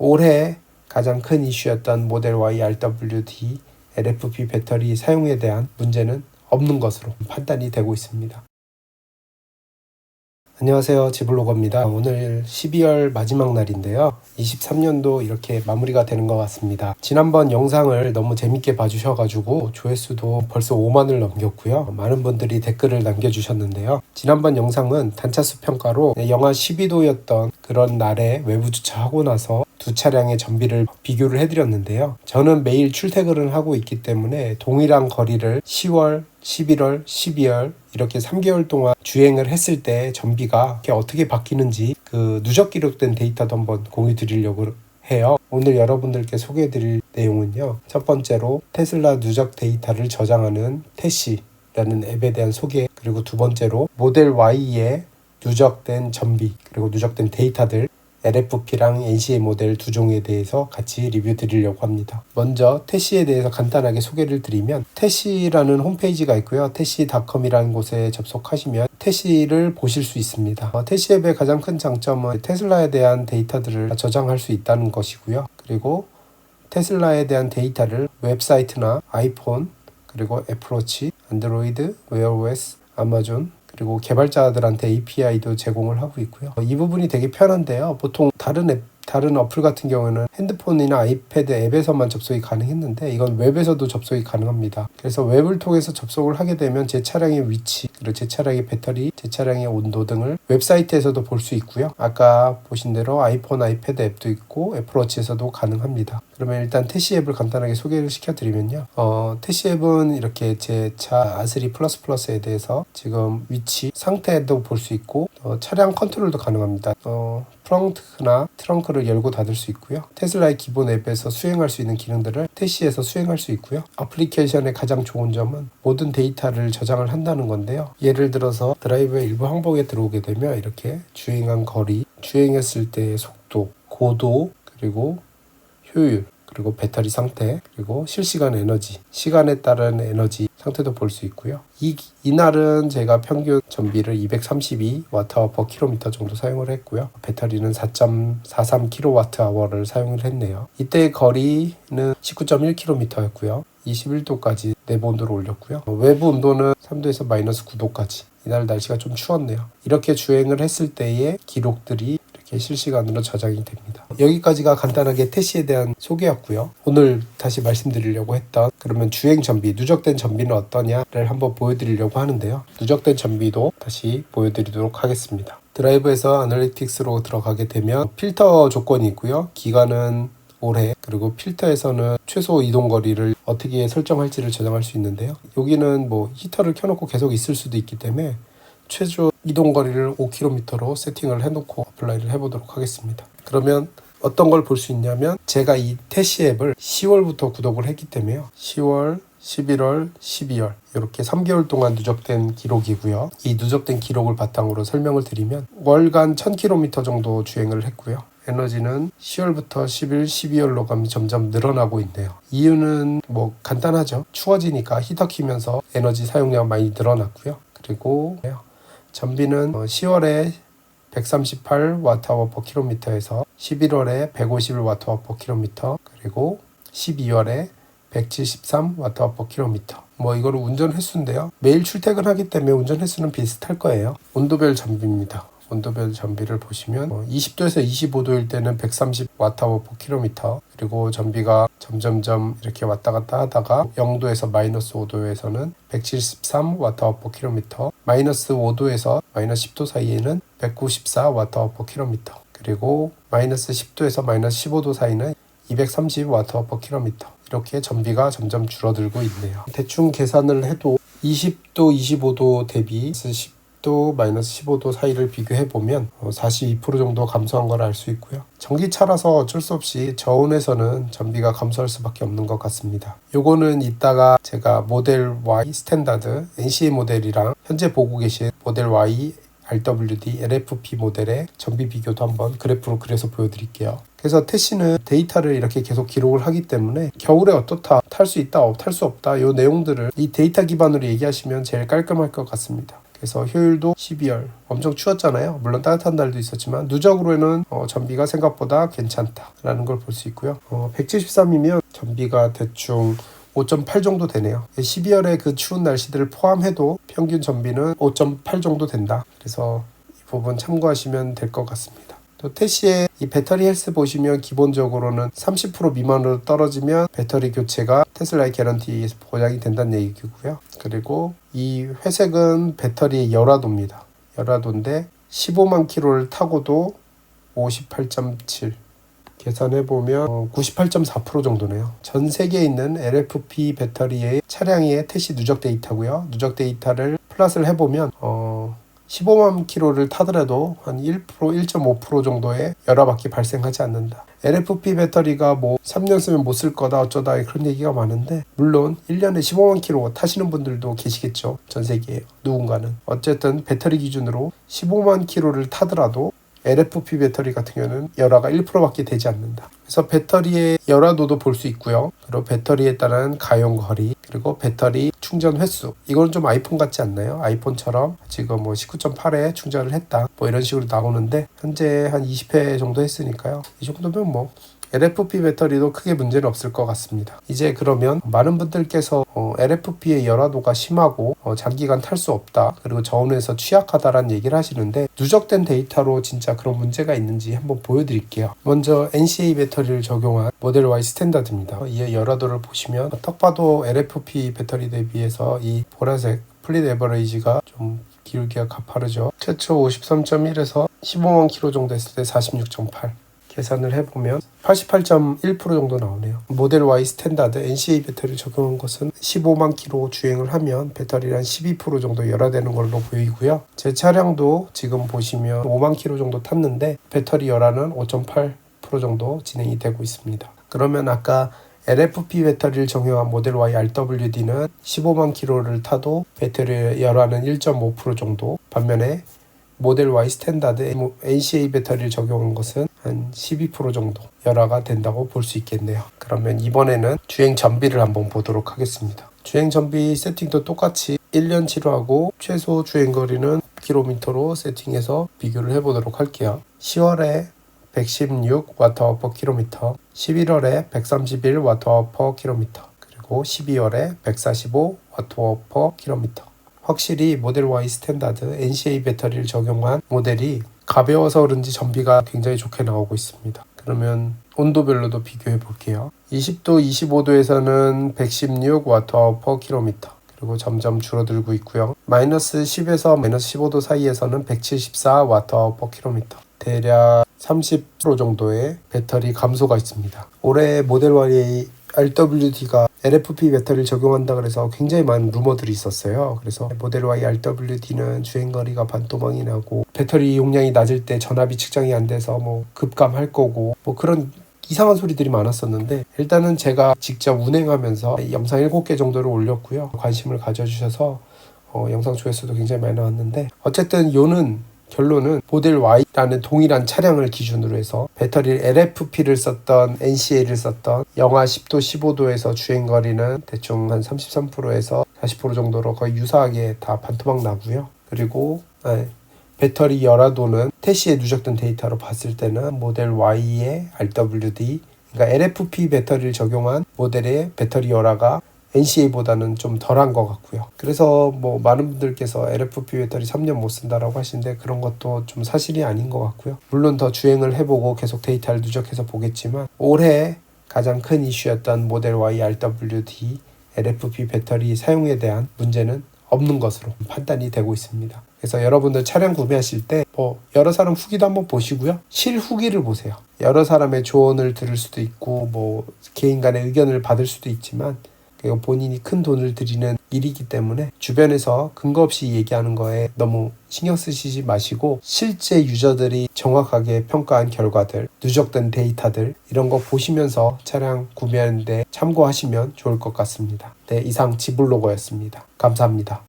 올해 가장 큰 이슈였던 모델 Y RWD LFP 배터리 사용에 대한 문제는 없는 것으로 판단이 되고 있습니다. 안녕하세요, 지블로거입니다. 오늘 12월 마지막 날인데요. 23년도 이렇게 마무리가 되는 것 같습니다. 지난번 영상을 너무 재밌게 봐주셔가지고 조회수도 벌써 5만을 넘겼고요. 많은 분들이 댓글을 남겨주셨는데요. 지난번 영상은 단차수 평가로 영하 12도였던 그런 날에 외부 주차하고 나서 두 차량의 전비를 비교를 해드렸는데요. 저는 매일 출퇴근을 하고 있기 때문에 동일한 거리를 10월, 11월, 12월 이렇게 3개월 동안 주행을 했을 때 전비가 어떻게 바뀌는지 그 누적 기록된 데이터도 한번 공유 드리려고 해요. 오늘 여러분들께 소개해 드릴 내용은요. 첫 번째로 테슬라 누적 데이터를 저장하는 태시라는 앱에 대한 소개, 그리고 두 번째로 모델 Y의 누적된 전비 그리고 누적된 데이터들 LFP랑 NCA 모델 두 종에 대해서 같이 리뷰 드리려고 합니다. 먼저 태시에 대해서 간단하게 소개를 드리면 태시라는 홈페이지가 있고요. 태시.com이라는 곳에 접속하시면 태시를 보실 수 있습니다. 태시 앱의 가장 큰 장점은 테슬라에 대한 데이터들을 저장할 수 있다는 것이고요. 그리고 테슬라에 대한 데이터를 웹사이트나 아이폰, 그리고 애플워치, 안드로이드, 웨어OS, 아마존, 그리고 개발자들한테 API도 제공을 하고 있고요. 이 부분이 되게 편한데요. 보통 다른 어플 같은 경우는 핸드폰이나 아이패드 앱에서만 접속이 가능했는데 이건 웹에서도 접속이 가능합니다. 그래서 웹을 통해서 접속을 하게 되면 제 차량의 위치, 그리고 제 차량의 배터리, 제 차량의 온도 등을 웹사이트에서도 볼 수 있고요. 아까 보신 대로 아이폰, 아이패드 앱도 있고 애플워치에서도 가능합니다. 그러면 일단 태시 앱을 간단하게 소개를 시켜드리면요. 태시 앱은 이렇게 제 차 아스리 플러스에 대해서 지금 위치, 상태도 볼 수 있고 차량 컨트롤도 가능합니다. 프론트나 트렁크를 열고 닫을 수 있고요. 테슬라의 기본 앱에서 수행할 수 있는 기능들을 태시에서 수행할 수 있고요. 애플리케이션의 가장 좋은 점은 모든 데이터를 저장을 한다는 건데요. 예를 들어서 드라이브의 일부 항목에 들어오게 되면 이렇게 주행한 거리, 주행했을 때의 속도, 고도, 그리고 효율, 그리고 배터리 상태, 그리고 실시간 에너지, 시간에 따른 에너지 상태도 볼 수 있고요. 이날은 제가 평균 전비를 232Wh/km 정도 사용을 했고요. 배터리는 4.43kWh를 사용을 했네요. 이때의 거리는 19.1km였고요. 21도까지 내부 온도를 올렸고요. 외부 온도는 3도에서 마이너스 9도까지. 이날 날씨가 좀 추웠네요. 이렇게 주행을 했을 때의 기록들이 이렇게 실시간으로 저장이 됩니다. 여기까지가 간단하게 태시에 대한 소개였고요. 오늘 다시 말씀드리려고 했던 그러면 주행 전비, 누적된 전비는 어떠냐를 한번 보여드리려고 하는데요. 누적된 전비도 다시 보여드리도록 하겠습니다. 드라이브에서 애널리틱스로 들어가게 되면 필터 조건이 있고요. 기간은 올해, 그리고 필터에서는 최소 이동거리를 어떻게 설정할지를 저장할 수 있는데요. 여기는 히터를 켜놓고 계속 있을 수도 있기 때문에 최저 이동거리를 5km로 세팅을 해놓고 어플라이를 해보도록 하겠습니다. 그러면 어떤 걸 볼 수 있냐면 제가 이 태시 앱을 10월부터 구독을 했기 때문에요. 10월, 11월, 12월 이렇게 3개월 동안 누적된 기록이고요. 이 누적된 기록을 바탕으로 설명을 드리면 월간 1000km 정도 주행을 했고요. 에너지는 10월부터 11, 12월로 가면 점점 늘어나고 있네요. 이유는 간단하죠. 추워지니까 히터 키면서 에너지 사용량 많이 늘어났고요. 그리고 전비는 10월에 138Wh/km에서 11월에 151Wh/km, 그리고 12월에 173Wh/km. 이거는 운전 횟수인데요. 매일 출퇴근하기 때문에 운전 횟수는 비슷할 거예요. 온도별 전비입니다. 온도별 전비를 보시면 20도에서 25도일 때는 130Wh/km, 그리고 전비가 점점점 이렇게 왔다 갔다 하다가 0도에서 마이너스 5도에서는 173Wh/km, 마이너스 5도에서 마이너스 10도 사이에는 194Wh/km, 그리고 마이너스 10도에서 마이너스 15도 사이는 230Wh/km. 이렇게 전비가 점점 줄어들고 있네요. 대충 계산을 해도 20도, 25도 대비 10도, 마이너스 15도 사이를 비교해보면 42% 정도 감소한 걸 알 수 있고요. 전기차라서 어쩔 수 없이 저온에서는 전비가 감소할 수밖에 없는 것 같습니다. 요거는 이따가 제가 모델 Y 스탠다드 NCA 모델이랑 현재 보고 계신 모델 Y RWD LFP 모델의 전비 비교도 한번 그래프로 그려서 보여드릴게요. 그래서 태시는 데이터를 이렇게 계속 기록을 하기 때문에 겨울에 어떻다, 탈 수 있다, 탈 수 없다 이 내용들을 이 데이터 기반으로 얘기하시면 제일 깔끔할 것 같습니다. 그래서 효율도 12열 엄청 추웠잖아요. 물론 따뜻한 날도 있었지만 누적으로는 전비가 생각보다 괜찮다라는 걸 볼 수 있고요. 173이면 전비가 대충 5.8 정도 되네요. 12월에 그 추운 날씨들을 포함해도 평균 전비는 5.8 정도 된다. 그래서 이 부분 참고하시면 될 것 같습니다. 또 태시의 이 배터리 헬스 보시면 기본적으로는 30% 미만으로 떨어지면 배터리 교체가 테슬라의 개런티에서 보장이 된다는 얘기고요. 그리고 이 회색은 배터리의 열화도입니다. 열화도인데 15만 킬로를 타고도 58.7 계산해보면 98.4% 정도네요. 전 세계에 있는 LFP 배터리의 차량의 태시 누적 데이터고요. 누적 데이터를 플러스를 해보면 15만 킬로를 타더라도 한 1%, 1.5% 정도의 열화밖에 발생하지 않는다. LFP 배터리가 뭐 3년 쓰면 못 쓸 거다 어쩌다 그런 얘기가 많은데 물론 1년에 15만 킬로 타시는 분들도 계시겠죠. 전 세계에 누군가는. 어쨌든 배터리 기준으로 15만 킬로를 타더라도 LFP 배터리 같은 경우는 열화가 1%밖에 되지 않는다. 그래서 배터리의 열화도도 볼 수 있고요. 그리고 배터리에 따른 가용거리, 그리고 배터리 충전 횟수. 이건 좀 아이폰 같지 않나요? 아이폰처럼 지금 뭐 19.8에 충전을 했다. 뭐 이런 식으로 나오는데 현재 한 20회 정도 했으니까요. 이 정도면 뭐 LFP 배터리도 크게 문제는 없을 것 같습니다. 이제 그러면 많은 분들께서 LFP의 열화도가 심하고 장기간 탈 수 없다. 그리고 저온에서 취약하다라는 얘기를 하시는데 누적된 데이터로 진짜 그런 문제가 있는지 한번 보여드릴게요. 먼저 NCA 배터리를 적용한 모델 Y 스탠다드입니다. 이의 열화도를 보시면 딱 봐도 LFP 배터리 대비해서 이 보라색 플릿 에버레이지가 좀 기울기가 가파르죠. 최초 53.1에서 15만 킬로 정도 했을 때 46.8 계산을 해보면 88.1% 정도 나오네요. 모델 Y 스탠다드 NCA 배터리를 적용한 것은 15만 킬로 주행을 하면 배터리를 한 12% 정도 열화되는 걸로 보이고요. 제 차량도 지금 보시면 5만 킬로 정도 탔는데 배터리 열화는 5.8% 정도 진행이 되고 있습니다. 그러면 아까 LFP 배터리를 적용한 모델 Y RWD는 15만 킬로를 타도 배터리 열화는 1.5% 정도, 반면에 모델 Y 스탠다드 NCA 배터리를 적용한 것은 한 12% 정도 열화가 된다고 볼 수 있겠네요. 그러면 이번에는 주행 전비를 한번 보도록 하겠습니다. 주행 전비 세팅도 똑같이 1년 치료하고 최소 주행거리는 km로 세팅해서 비교를 해보도록 할게요. 10월에 116Wh/km, 11월에 131Wh/km, 그리고 12월에 145Wh/km. 확실히 모델 Y 스탠다드 NCA 배터리를 적용한 모델이 가벼워서 그런지 전비가 굉장히 좋게 나오고 있습니다. 그러면 온도별로도 비교해 볼게요. 20도, 25도에서는 116Wh/km, 그리고 점점 줄어들고 있고요. 마이너스 10에서 마이너스 15도 사이에서는 174Wh/km, 대략 30% 정도의 배터리 감소가 있습니다. 올해 모델 Y RWD가 LFP 배터리를 적용한다 그래서 굉장히 많은 루머들이 있었어요. 그래서 모델 Y RWD는 주행거리가 반토막이 나고 배터리 용량이 낮을 때 전압이 측정이 안 돼서 뭐 급감할 거고 뭐 그런 이상한 소리들이 많았었는데 일단은 제가 직접 운행하면서 영상 7개 정도를 올렸고요. 관심을 가져주셔서 영상 조회수도 굉장히 많이 나왔는데 어쨌든 결론은 모델 Y라는 동일한 차량을 기준으로 해서 배터리를 LFP를 썼던 NCA를 썼던 영하 10도 15도에서 주행거리는 대충 한 33%에서 40% 정도로 거의 유사하게 다 반토막 나고요. 그리고 배터리 열화도는 태시에 누적된 데이터로 봤을 때는 모델 Y의 RWD, 그러니까 LFP 배터리를 적용한 모델의 배터리 열화가 NCA보다는 좀 덜한 것 같고요. 그래서 뭐 많은 분들께서 LFP 배터리 3년 못 쓴다라고 하시는데 그런 것도 좀 사실이 아닌 것 같고요. 물론 더 주행을 해보고 계속 데이터를 누적해서 보겠지만 올해 가장 큰 이슈였던 모델 Y RWD LFP 배터리 사용에 대한 문제는 없는 것으로 판단이 되고 있습니다. 그래서 여러분들 차량 구매하실 때 여러 사람 후기도 한번 보시고요. 실후기를 보세요. 여러 사람의 조언을 들을 수도 있고 뭐 개인 간의 의견을 받을 수도 있지만 본인이 큰 돈을 들이는 일이기 때문에 주변에서 근거 없이 얘기하는 거에 너무 신경 쓰시지 마시고 실제 유저들이 정확하게 평가한 결과들, 누적된 데이터들 이런 거 보시면서 차량 구매하는 데 참고하시면 좋을 것 같습니다. 네, 이상 지블로거였습니다. 감사합니다.